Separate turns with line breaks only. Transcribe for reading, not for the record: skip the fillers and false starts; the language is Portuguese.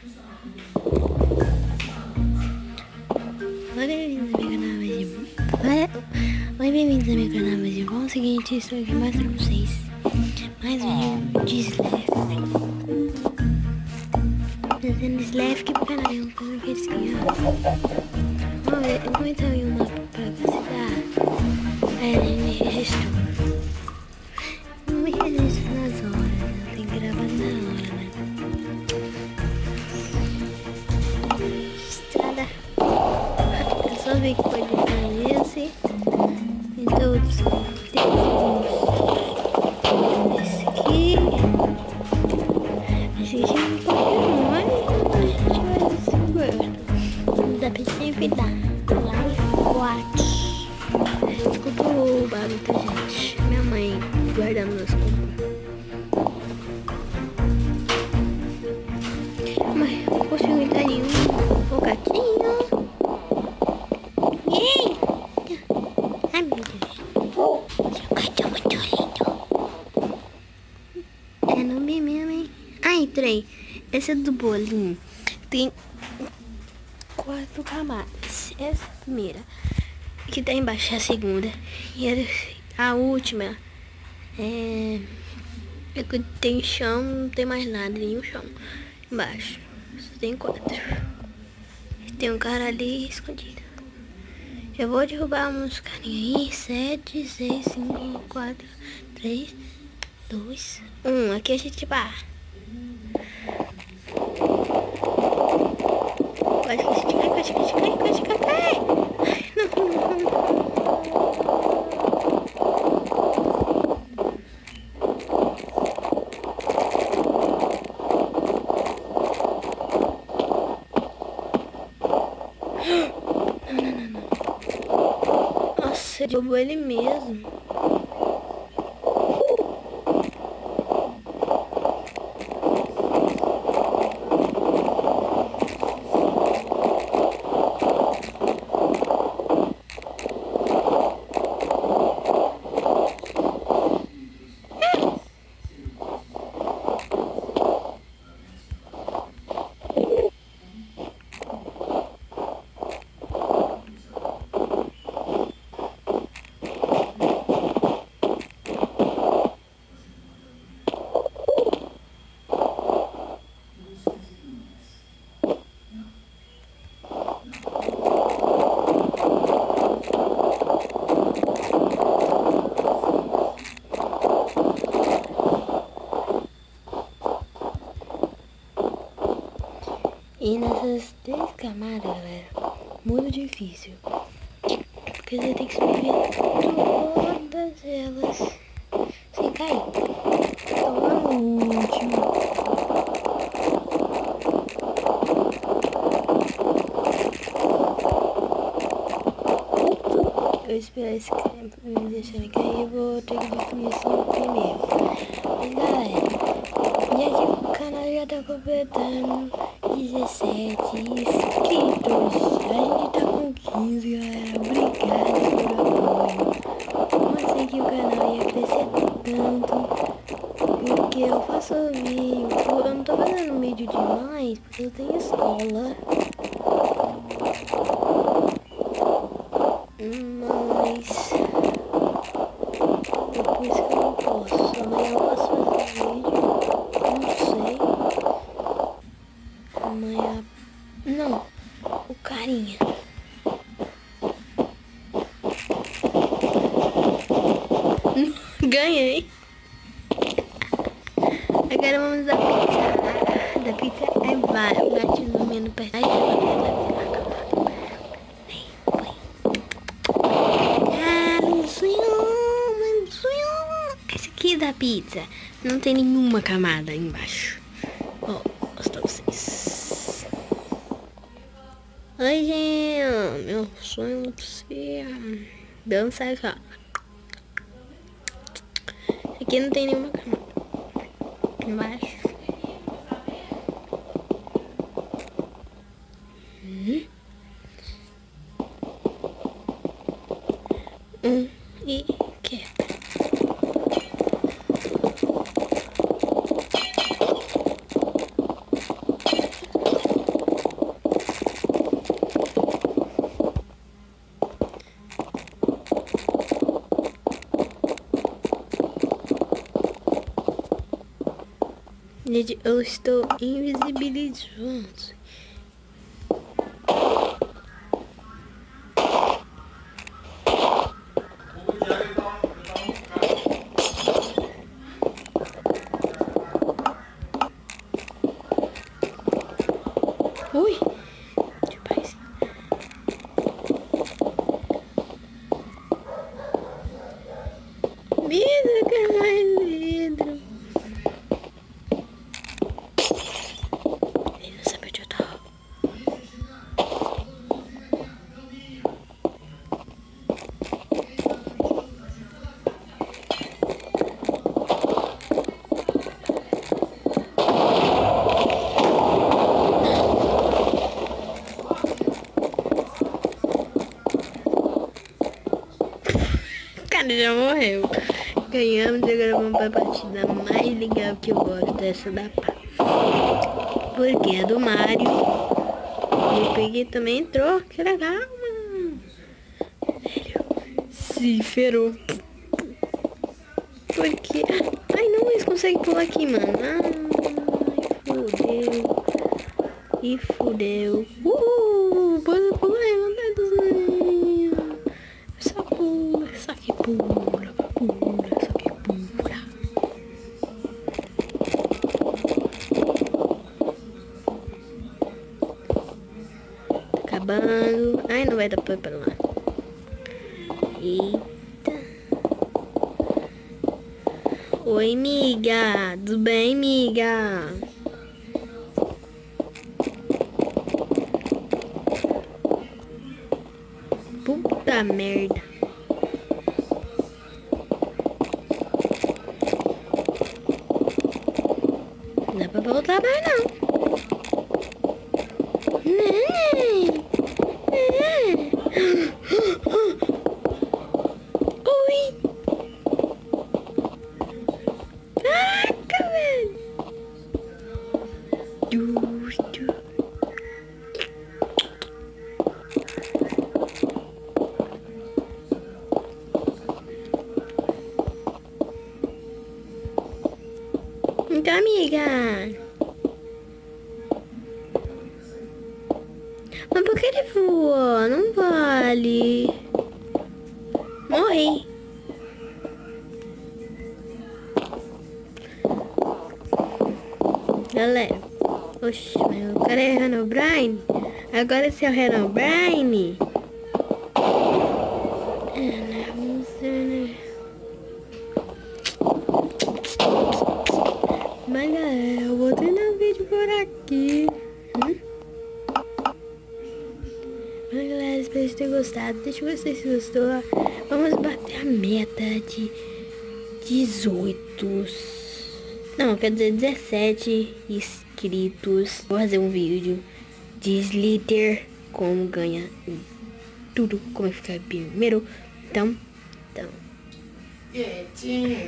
Oi, bem-vindos ao meu canal, meus irmãos. É o seguinte, estou aqui mais pra vocês mais um de Slave. Fazendo Slave que pro canal, fazendo que assim, ó. Eu vou entrar em uma pra capacitar. Ele me registrou. Não me registro nas horas, eu tenho que gravar na hora, né? Estrada. Eu só vi que pode fazer esse. Então, esse aqui. Esse aqui é um pouquinho mais, a gente vai segurando. Dá pra sempre dar. Life watch. Desculpa o barulho, tá, gente? Minha mãe guardando as compras. Mas não consigo entrar nenhum bocadinho. Ai, meu Deus. Seu gato é muito lindo. É no mesmo, hein? Ah, entrei. Esse é do bolinho. Tem 4 camadas. Essa é a primeira. Que tá embaixo é a segunda. E a última é que tem chão, não tem mais nada, nenhum chão. Embaixo. Só tem 4. Tem um cara ali escondido. Eu vou derrubar uns carinha aí. 7, 6, 5, 4, 3, 2, 1. Aqui a gente vai. Quase que a gente cai, quase que a gente cai, quase que a gente cai. Ai, não. Nossa, derrubou ele mesmo. E nessas 3 camadas, galera, muito difícil. Porque você tem que subir todas elas sem cair. Então lá no último. Eu esperar esse cara me deixar me cair, eu vou ter que definir isso primeiro. Mas galera, já que o canal já tá completando 17 inscritos, a gente tá com 15, galera. Obrigado pelo apoio. Como assim que o canal ia crescer tanto? Porque eu faço vídeo, eu não tô fazendo vídeo demais, porque eu tenho escola. Mas depois que eu não posso, amanhã eu posso fazer vídeo, não sei. Amanhã, não, o carinha. Ganhei. Agora vamos dar pizza. Da pizza é bate no menu perto. Esse aqui da pizza não tem nenhuma camada aí embaixo. Ó, vou mostrar pra vocês. Oi, gente. Meu sonho é dançar aqui, ó. Esse aqui não tem nenhuma camada embaixo. E quebra. Gente, eu estou invisibilizando. Ui! Rapaz. Vidro, quer mais vidro. Ele não sabe onde eu tô. O cara já morreu. Ganhamos e agora vamos pra partida mais legal que eu gosto, essa da pá. Porque é do Mario. E o Piggy também entrou. Que legal, mano. Sério. Se ferrou. Porque... Ai, não, eles conseguem pular aqui, mano. Ai, fudeu. E fudeu. Pode pular aí, meu dedozinho. Só pula, só que pula, só que pula. Tá acabando. Ai, não vai dar pra ir pra lá. Eita. Oi, amiga. Tudo bem, amiga? Puta merda. Não dá pra voltar mais, não. Ui. Caraca, velho. Então, amiga. Mas por que ele voou? Não vale. Morri. Galera. Oxe, mas o cara é Herobrine. Agora se é o Herobrine. Mas galera, eu vou terminar o vídeo por aqui. Mas galera, espero que tenham gostado. Deixa eu ver se gostou. Vamos bater a meta de 18. Não, quer dizer 17 inscritos. Vou fazer um vídeo de Slither, como ganhar tudo, como ficar primeiro. Então. Gatinho.